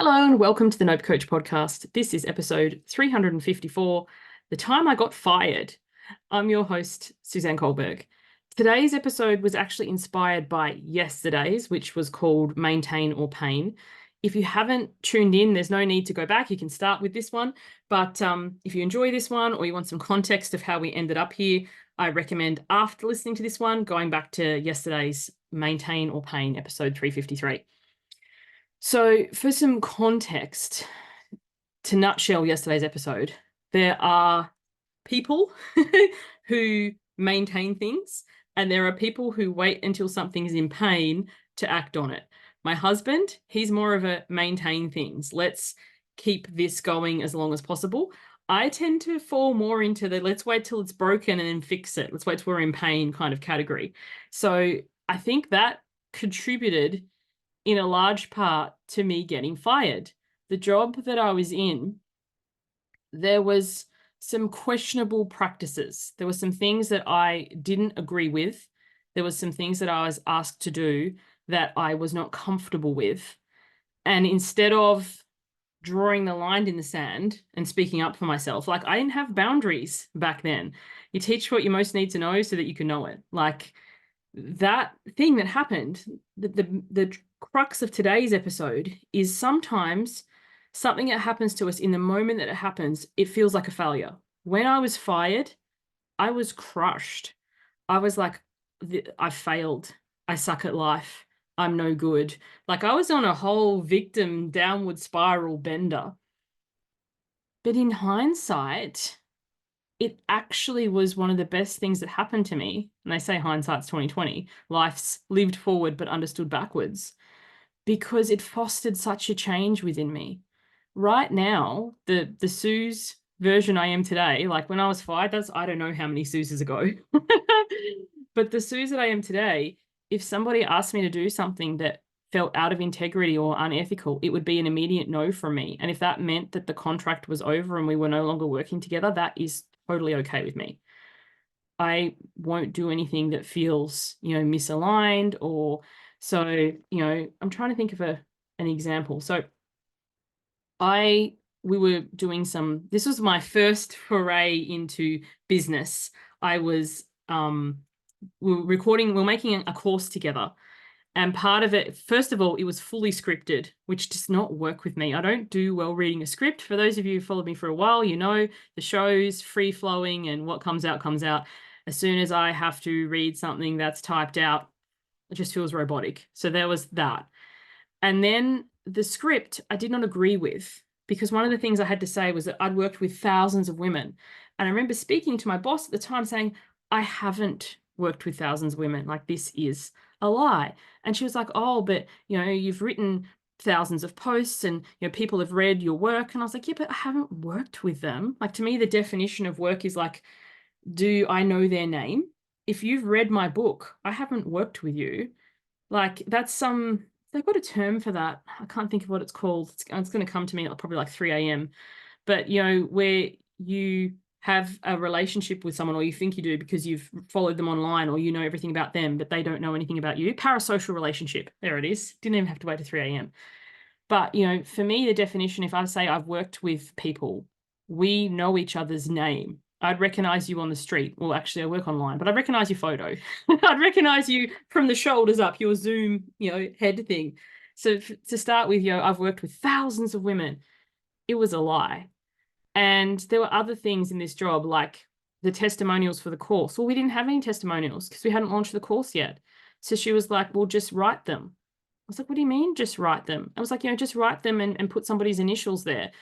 Hello and welcome to the Nope Coach podcast. This is episode 354, The Time I Got Fired. I'm your host, Suzanne Kohlberg. Today's episode was actually inspired by yesterday's, which was called Maintain or Pain. If you haven't tuned in, there's no need to go back. You can start with this one. But if you enjoy this one or you want some context of how we ended up here, I recommend after listening to this one, going back to yesterday's Maintain or Pain, episode 353. So for some context, to nutshell yesterday's episode, there are people who maintain things and there are people who wait until something is in pain to act on it. My husband, he's more of a maintain things. Let's keep this going as long as possible. I tend to fall more into the let's wait till it's broken and then fix it. Let's wait till we're in pain kind of category. So I think that contributed in a large part to me getting fired. The job that I was in, there was some questionable practices. There were some things that I didn't agree with. There was some things that I was asked to do that I was not comfortable with. And instead of drawing the line in the sand and speaking up for myself, like I didn't have boundaries back then. You teach what you most need to know so that you can know it. Like that thing that happened, the crux of today's episode is sometimes something that happens to us in the moment that it happens, it feels like a failure. When I was fired, I was crushed. I was like, I failed. I suck at life. I'm no good. Like I was on a whole victim downward spiral bender. But in hindsight, it actually was one of the best things that happened to me. And they say hindsight's 2020. Life's lived forward but understood backwards, because it fostered such a change within me. Right now, the Suze version I am today, like when I was fired, that's I don't know how many Suzes ago. But the Suze that I am today, if somebody asked me to do something that felt out of integrity or unethical, it would be an immediate no from me. And if that meant that the contract was over and we were no longer working together, that is totally okay with me. I won't do anything that feels, misaligned or so, I'm trying to think of an example. So we were doing this was my first foray into business. I was, we were making a course together. And part of it, first of all, it was fully scripted, which does not work with me. I don't do well reading a script. For those of you who followed me for a while, the show's free flowing and what comes out comes out. As soon as I have to read something that's typed out, it just feels robotic. So there was that. And then the script I did not agree with, because one of the things I had to say was that I'd worked with thousands of women. And I remember speaking to my boss at the time saying, I haven't worked with thousands of women. Like, this is a lie. And she was like, oh, but you've written thousands of posts and people have read your work. And I was like, yeah, but I haven't worked with them. Like, to me, the definition of work is like, do I know their name? If you've read my book, I haven't worked with you. Like, they've got a term for that. I can't think of what it's called. It's going to come to me probably like 3 a.m. But, where you have a relationship with someone, or you think you do because you've followed them online, or you know everything about them, but they don't know anything about you. Parasocial relationship. There it is. Didn't even have to wait to 3 a.m. But, for me, the definition, if I say I've worked with people, we know each other's name. I'd recognize you on the street. Well, actually, I work online, but I'd recognize your photo. I'd recognize you from the shoulders up, your Zoom, head thing. So to start with, I've worked with thousands of women. It was a lie. And there were other things in this job, like the testimonials for the course. Well, we didn't have any testimonials because we hadn't launched the course yet. So she was like, well, just write them. I was like, what do you mean just write them? I was like, just write them and put somebody's initials there.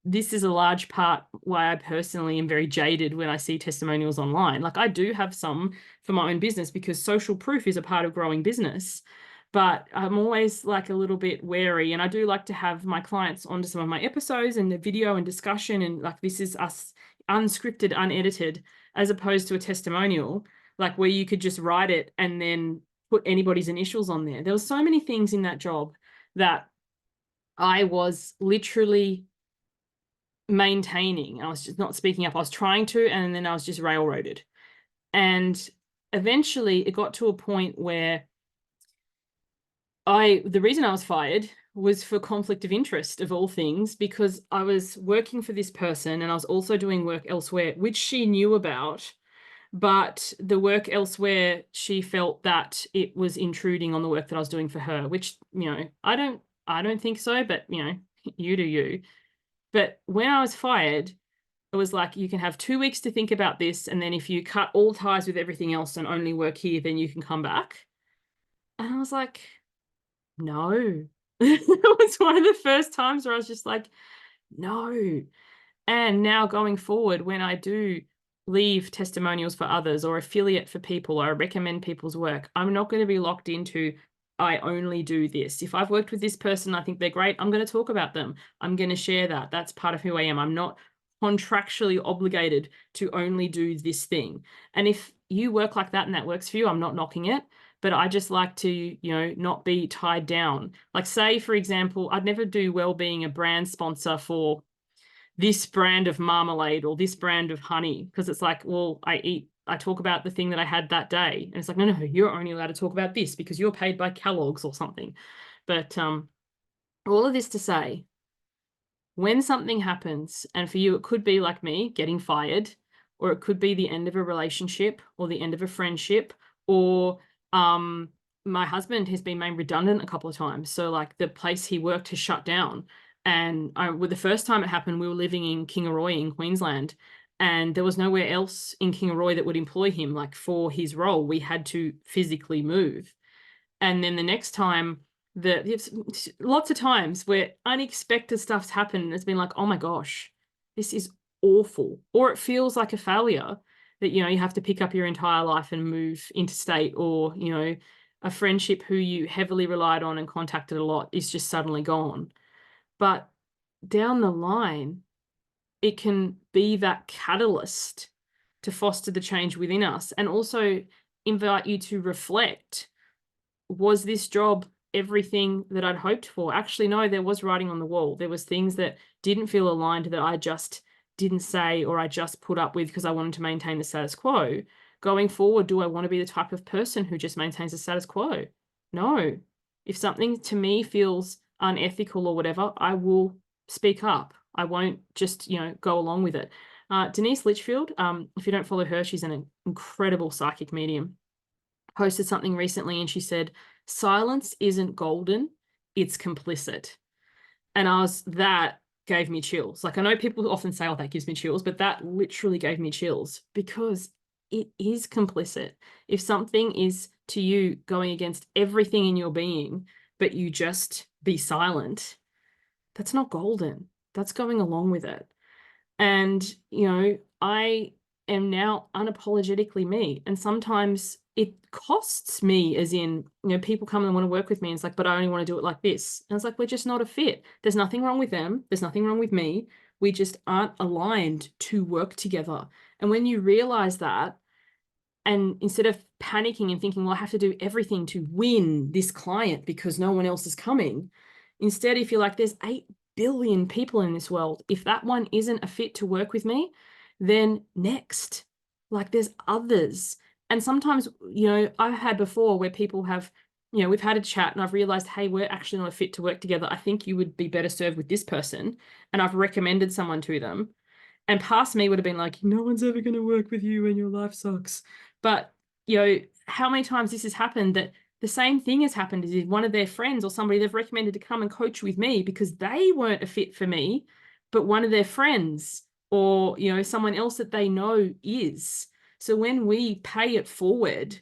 This is a large part why I personally am very jaded when I see testimonials online. Like, I do have some for my own business because social proof is a part of growing business, but I'm always like a little bit wary. And I do like to have my clients onto some of my episodes and the video and discussion. And like, this is us unscripted, unedited, as opposed to a testimonial, like where you could just write it and then put anybody's initials on there. There were so many things in that job that I was literally maintaining. I was just not speaking up. I was trying to, and then I was just railroaded. And eventually it got to a point where the reason I was fired was for conflict of interest of all things, because I was working for this person and I was also doing work elsewhere, which she knew about. But the work elsewhere, she felt that it was intruding on the work that I was doing for her, which, I don't think so, but you do you. But when I was fired, it was like, you can have 2 weeks to think about this, and then if you cut all ties with everything else and only work here, then you can come back. And I was like, no. It was one of the first times where I was just like, no. And now going forward, when I do leave testimonials for others or affiliate for people, or I recommend people's work, I'm not going to be locked into, I only do this. If I've worked with this person, I think they're great, I'm going to talk about them. I'm going to share that. That's part of who I am. I'm not contractually obligated to only do this thing. And if you work like that and that works for you, I'm not knocking it. But I just like to, not be tied down. Like, say, for example, I'd never do well being a brand sponsor for this brand of marmalade or this brand of honey, because it's like, well, I talk about the thing that I had that day. And it's like, no, you're only allowed to talk about this because you're paid by Kellogg's or something. But all of this to say, when something happens, and for you, it could be like me getting fired, or it could be the end of a relationship or the end of a friendship, or my husband has been made redundant a couple of times. So like the place he worked has shut down. And the first time it happened, we were living in Kingaroy in Queensland, and there was nowhere else in Kingaroy that would employ him. Like for his role, we had to physically move. And then the next time, lots of times where unexpected stuff's happened, and it's been like, oh my gosh, this is awful. Or it feels like a failure that, you have to pick up your entire life and move interstate, or, a friendship who you heavily relied on and contacted a lot is just suddenly gone. But down the line, it can be that catalyst to foster the change within us, and also invite you to reflect, was this job everything that I'd hoped for? Actually, no, there was writing on the wall. There was things that didn't feel aligned that I just didn't say, or I just put up with because I wanted to maintain the status quo. Going forward, do I want to be the type of person who just maintains the status quo? No. If something to me feels unethical or whatever, I will speak up. I won't just, go along with it. Denise Litchfield, if you don't follow her, she's an incredible psychic medium, posted something recently, and she said, silence isn't golden, it's complicit. And that gave me chills. Like, I know people often say, oh, that gives me chills, but that literally gave me chills, because it is complicit. If something is to you going against everything in your being, but you just be silent, that's not golden. That's going along with it. And, I am now unapologetically me. And sometimes it costs me, as in, people come and want to work with me, and it's like, but I only want to do it like this. And it's like, we're just not a fit. There's nothing wrong with them. There's nothing wrong with me. We just aren't aligned to work together. And when you realize that, and instead of panicking and thinking, well, I have to do everything to win this client because no one else is coming, instead, if you're like, there's 8 billion people in this world, if that one isn't a fit to work with me, then next, like, there's others. And sometimes, I've had before where people have, we've had a chat and I've realized, hey, we're actually not a fit to work together. I think you would be better served with this person. And I've recommended someone to them. And past me would have been like, no one's ever going to work with you and your life sucks. But, how many times this has happened, that the same thing has happened, is one of their friends or somebody they've recommended to come and coach with me because they weren't a fit for me, but one of their friends or, someone else that they know is. So when we pay it forward,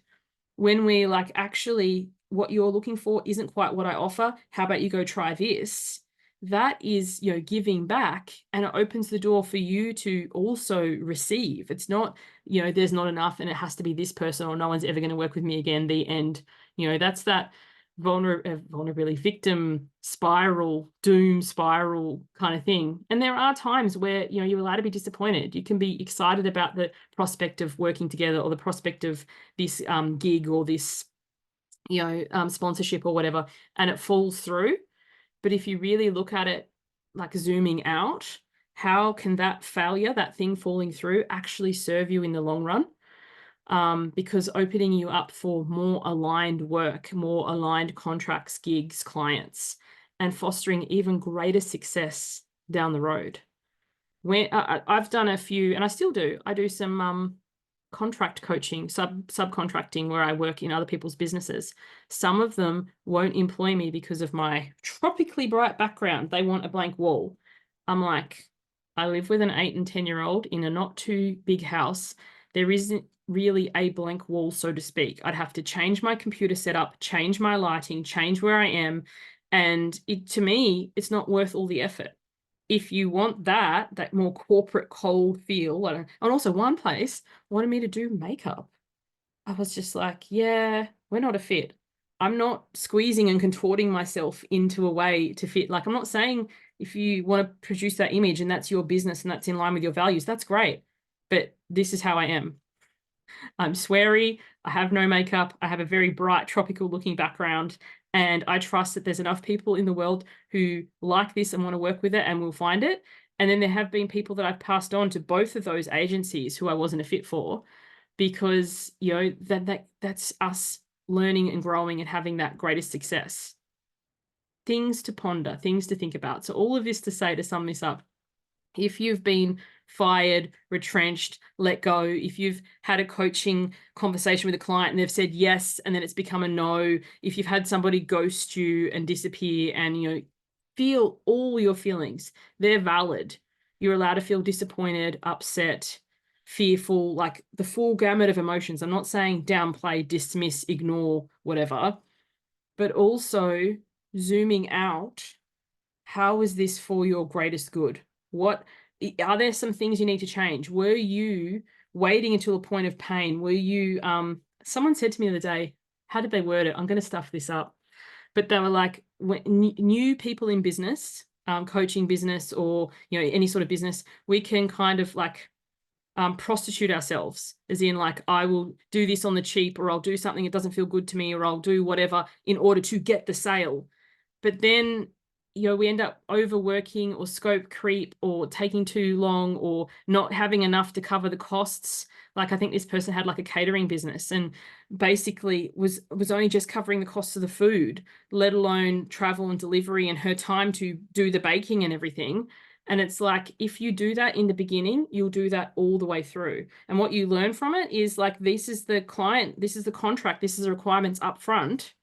when we like, actually, what you're looking for isn't quite what I offer, how about you go try this? That is, giving back, and it opens the door for you to also receive. It's not, there's not enough and it has to be this person, or no one's ever going to work with me again, the end. That's that vulnerability, victim spiral, doom spiral kind of thing. And there are times where, you're allowed to be disappointed. You can be excited about the prospect of working together, or the prospect of this gig, or this, sponsorship or whatever, and it falls through. But if you really look at it, like zooming out, how can that failure, that thing falling through, actually serve you in the long run? Because opening you up for more aligned work, more aligned contracts, gigs, clients. and fostering even greater success down the road. When I've done a few, and I still do, I do some contract coaching, subcontracting, where I work in other people's businesses. Some of them won't employ me because of my tropically bright background. They want a blank wall. I'm like, I live with an 8 and 10-year-old in a not too big house. There isn't really a blank wall, so to speak. I'd have to change my computer setup, change my lighting, change where I am. And to me, it's not worth all the effort. If you want that more corporate cold feel, and also one place wanted me to do makeup. I was just like, yeah, we're not a fit. I'm not squeezing and contorting myself into a way to fit. Like, I'm not saying if you want to produce that image and that's your business and that's in line with your values, that's great. But this is how I am. I'm sweary. I have no makeup. I have a very bright tropical looking background. And I trust that there's enough people in the world who like this and want to work with it and will find it. And then there have been people that I've passed on to both of those agencies who I wasn't a fit for, because, you know, that's us learning and growing and having that greatest success. Things to ponder, things to think about. So all of this to say, to sum this up, if you've been fired, retrenched, let go, if you've had a coaching conversation with a client and they've said yes and then it's become a no, if you've had somebody ghost you and disappear, and, you know, feel all your feelings, they're valid. You're allowed to feel disappointed, upset, fearful, like the full gamut of emotions. I'm not saying downplay, dismiss, ignore, whatever, but also zooming out. How is this for your greatest good? What are there some things you need to change? Were you waiting until a point of pain? Were you someone said to me the other day, how did they word it? I'm going to stuff this up. But they were like, when new people in business, coaching business, or, you know, any sort of business, we can kind of like prostitute ourselves, as in, like, I will do this on the cheap, or I'll do something that doesn't feel good to me, or I'll do whatever in order to get the sale. But then, you know, we end up overworking or scope creep or taking too long or not having enough to cover the costs. Like, I think this person had like a catering business and basically was only just covering the costs of the food, let alone travel and delivery and her time to do the baking and everything. And it's like, if you do that in the beginning, you'll do that all the way through. And what you learn from it is, like, this is the client, this is the contract, this is the requirements up front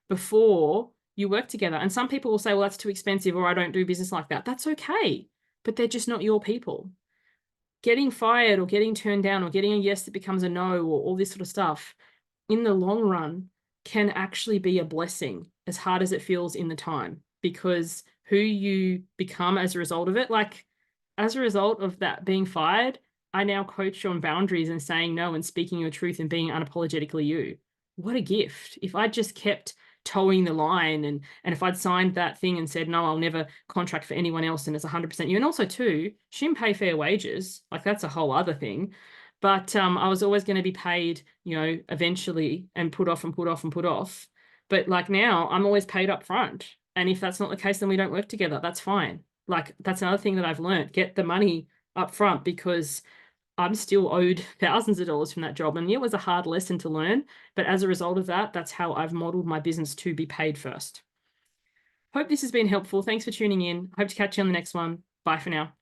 before you work together. And some people will say, well, that's too expensive, or I don't do business like that. That's okay, but they're just not your people. Getting fired or getting turned down or getting a yes that becomes a no, or all this sort of stuff, in the long run can actually be a blessing, as hard as it feels in the time, because who you become as a result of it, like, as a result of that being fired, I now coach on boundaries and saying no and speaking your truth and being unapologetically you. What a gift. If I just kept towing the line, and if I'd signed that thing and said, no, I'll never contract for anyone else, and it's 100% you. And also too, she didn't pay fair wages. Like, that's a whole other thing. But I was always going to be paid, you know, eventually, and put off and put off and put off. But like, now I'm always paid up front. And if that's not the case, then we don't work together. That's fine. Like, that's another thing that I've learned. Get the money up front, because I'm still owed thousands of dollars from that job. And it was a hard lesson to learn. But as a result of that, that's how I've modeled my business to be paid first. Hope this has been helpful. Thanks for tuning in. Hope to catch you on the next one. Bye for now.